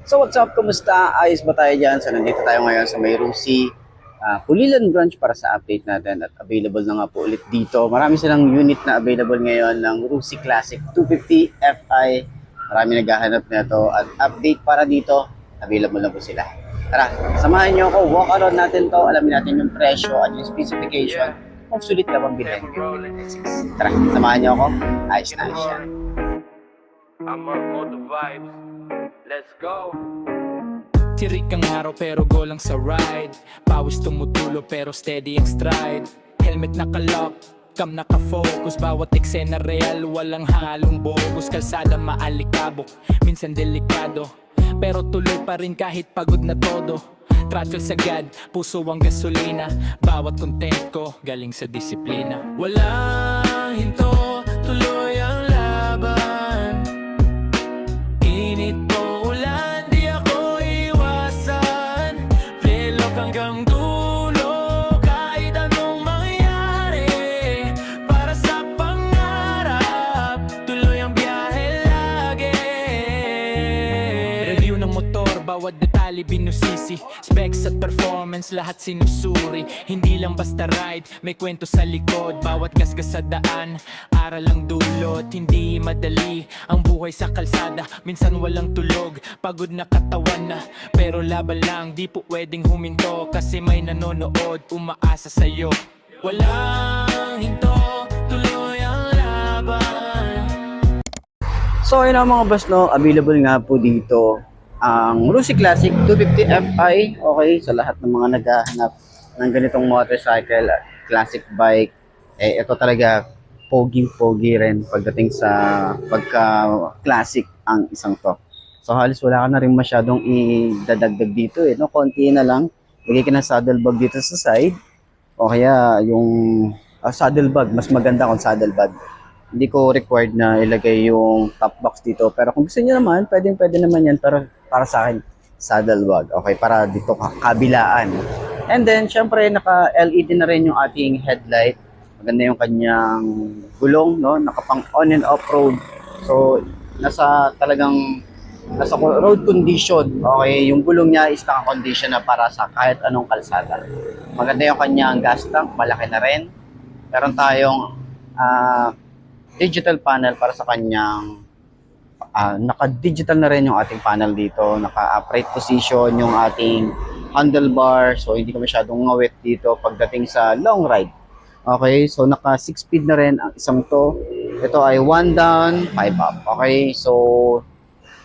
So what's up? Kumusta? Ayos ba tayo dyan? So nandito tayo ngayon sa may Rusi Pulilan branch para sa update natin at available na nga po ulit dito. Marami silang unit na available ngayon ng Rusi Classic 250 Fi. Marami naghahanap nito at update para dito. Available na po sila. Tara, samahan nyo ako. Walk around natin to. Alamin natin yung presyo at yung specification. Kung sulit ka bang bilhin. Tara, samahan nyo ako. Ayos na ayos yan. I'm on the vibes. Let's go. Tirik ang araw pero go lang sa ride. Pawis tumutulo pero steady ang stride. Helmet nakalock, cam nakafocus. Bawat eksena real, walang halong bogus. Kalsada maalikabok, minsan delikado, pero tuloy pa rin kahit pagod na todo. Travel sagad, puso ang gasolina. Bawat content ko, galing sa disiplina. Walang hinto, tuloy ang laban. Init o ulan, di ako iwasan. Plelok hanggang dulo, kahit anong mangyari. Para sa pangarap, tuloy ang biyahe lagi. Review ng motor, bawat detalye binusisi. Specs at performance, lahat sinusuri. Hindi lang basta ride, may kwento sa likod. Bawat gasgas sa daan, aral ang dulot. Hindi madali ang buhay sa kalsada, minsan walang tulog. Pagod na katawan na, pero laban lang. Di po pwedeng huminto, kasi may nanonood, umaasa sa'yo. Walang hinto, tuloy ang laban. So ayun ang mga boss, no, available nga po dito ang Rusi Classic 250 Fi. Okay, sa lahat ng mga naghahanap ng ganitong motorcycle, classic bike, ito talaga pogi rin pagdating sa pagka-classic ang isang to. So halos wala ka na rin masyadong idadagdag dito no, konti na lang. Lagay ka ng saddle bag dito sa side, o kaya yung saddle bag, mas maganda kung saddle bag. Hindi ko required na ilagay yung top box dito, pero kung gusto niyo naman, pwede naman yan, pero para sa akin, saddle bag. Okay, para dito kabilaan. And then, syempre, naka-LED na rin yung ating headlight. Maganda yung kanyang gulong, no? Nakapang on and off road. So, nasa road condition. Okay, yung gulong niya is naka-condition na para sa kahit anong kalsada. Maganda yung kanyang gas tank, malaki na rin. Meron tayong digital panel para sa kanyang naka-digital na rin yung ating panel dito, naka-upright position yung ating handlebar, so hindi ka masyadong ngawit dito pagdating sa long ride. Okay, so naka 6 speed na rin ang isang to. Ito ay 1 down, 5 up. Okay, so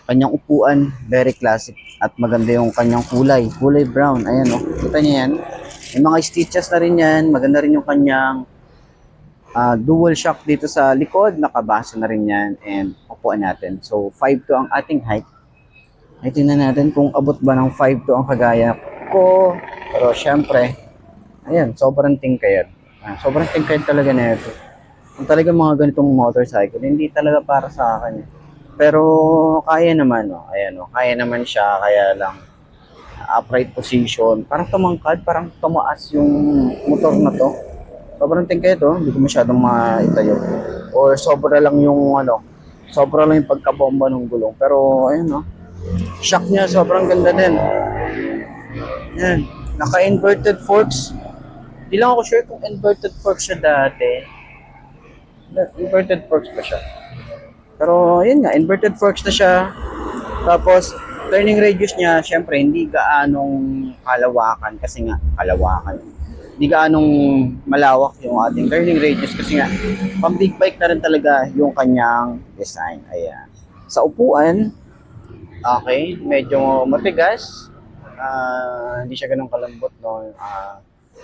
kanyang upuan, very classic at maganda yung kanyang kulay brown. Ayan, oh, kita niyo yan, may mga stitches na rin yan. Maganda rin yung kanyang dual shock dito sa likod, nakabasa na rin yan, and upuan natin. So 5'2" ang ating height. Ay, tingnan natin kung abot ba ng 5'2" ang kagaya ko. Pero syempre, ayan, sobrang tingkayad. Sobrang tingkayad talaga na ito. Kung talaga mga ganitong motorcycle, hindi talaga para sa akin. Pero kaya naman, oh. Ayan, oh, kaya naman siya, kaya lang upright position. Parang tumangkad, parang tumaas yung motor na to. Sobrang tingkay ito, hindi ko masyadong maitayo. Or sobra lang yung pagkabomba ng gulong. Pero ayun, no, shock niya sobrang ganda din. Yan, naka-inverted forks. Hindi lang ako sure kung inverted forks siya dati. Inverted forks pa siya. Pero ayun nga, inverted forks na siya. Tapos turning radius niya, syempre hindi gaanong kalawakan kasi nga hindi gaanong malawak yung ating turning radius kasi nga pang big bike na rin talaga yung kanyang design. Ayan. Sa upuan, okay, medyo matigas. Hindi siya ganun kalambot, no.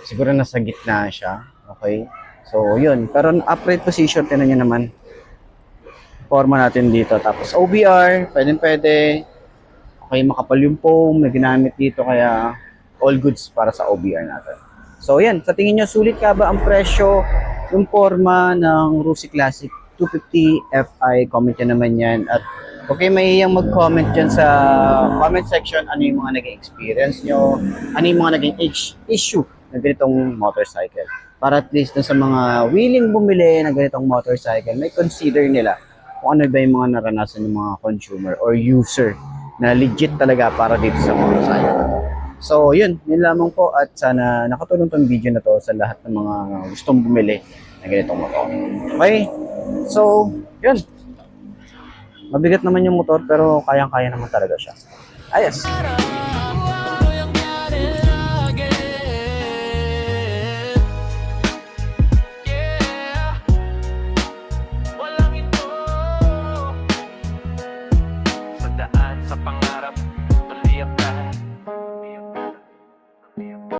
Siguro nasa gitna siya. Okay. So, yun. Pero upright position, tinan nyo naman. Forma natin dito. Tapos OBR, pwede. Okay, makapal yung foam na ginamit dito, kaya all goods para sa OBR natin. So yan, sa tingin nyo, sulit ka ba ang presyo, yung forma ng Rusi Classic 250 Fi? Comment nyo naman yan. At okay, may iyang mag-comment dyan sa comment section, ano yung mga naging experience nyo, ano yung mga naging issue na ganitong motorcycle. Para at least sa mga willing bumili ng ganitong motorcycle, may consider nila kung ano ba yung mga naranasan ng mga consumer or user na legit talaga para dito sa motorcycle. So, yun lamang po at sana nakatulong tong video na to sa lahat ng mga gustong bumili ng ganitong motor. Okay? So, yun. Mabigat naman yung motor pero kayang-kaya naman talaga siya. Ayos. Sa daan, sa